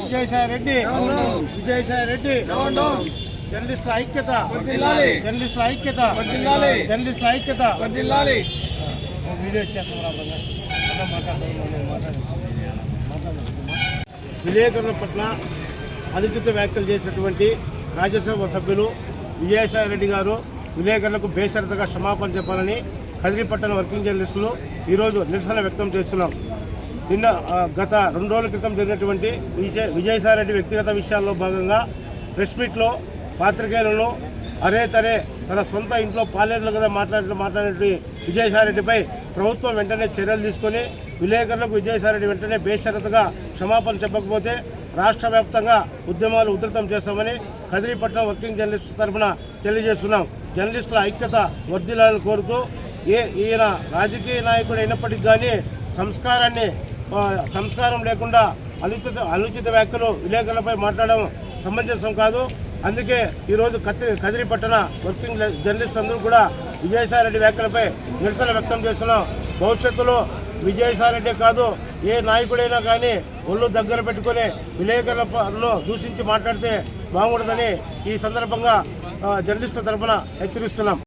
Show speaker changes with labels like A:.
A: విజయసాయి రెడ్డి విజయసాయి రెడ్డి జర్నలిస్టుల ఐక్యత జర్నలిస్టుల ఐక్యత జర్నలిస్టుల ఐక్యత వీడియో ఇచ్చేస్తాం. విలేకరుల పట్ల అనుచిత వ్యాఖ్యలు చేసినటువంటి రాజ్యసభ సభ్యులు విజయసాయి రెడ్డి గారు విలేకరులకు బేషరతుగా క్షమాపణ చెప్పాలని కదిరి పట్టణ వర్కింగ్ జర్నలిస్టులు ఈరోజు నిరసన వ్యక్తం చేస్తున్నాం. నిన్న గత 2 రోజుల క్రితం జరిగినటువంటి విజయసాయి రెడ్డి వ్యక్తిగత విషయాల్లో భాగంగా ప్రెస్ మీట్లో పాత్రికేయులను తరే తన సొంత ఇంట్లో పాలేరులు కదా మాట్లాడినటువంటి విజయసాయి రెడ్డిపై ప్రభుత్వం వెంటనే చర్యలు తీసుకొని విలేకరులకు విజయసాయి రెడ్డి వెంటనే బేషరతుగా క్షమాపణ చెప్పకపోతే రాష్ట్ర వ్యాప్తంగా ఉద్యమాలు ఉధృతం చేస్తామని కదిరిపట్నం వర్కింగ్ జర్నలిస్టు తరఫున తెలియజేస్తున్నాం. జర్నలిస్టుల ఐక్యత వర్ధిల్లాలని కోరుతూ ఈయన రాజకీయ నాయకుడు అయినప్పటికీ కానీ సంస్కారం లేకుండా అనుచిత వ్యాఖ్యలు విలేకరులపై మాట్లాడడం సమంజసం కాదు. అందుకే ఈరోజు కదిరి పట్టణ వర్కింగ్ జర్నలిస్ట్ అందరూ కూడా విజయసాయి రెడ్డి వ్యాఖ్యలపై నిరసన వ్యక్తం చేస్తున్నాం. భవిష్యత్తులో విజయసాయి రెడ్డి కాదు ఏ నాయకుడైనా కానీ ఒళ్ళు దగ్గర పెట్టుకుని విలేకరులను దూషించి మాట్లాడితే బాగుండదని ఈ సందర్భంగా జర్నలిస్టుల తరఫున హెచ్చరిస్తున్నాం.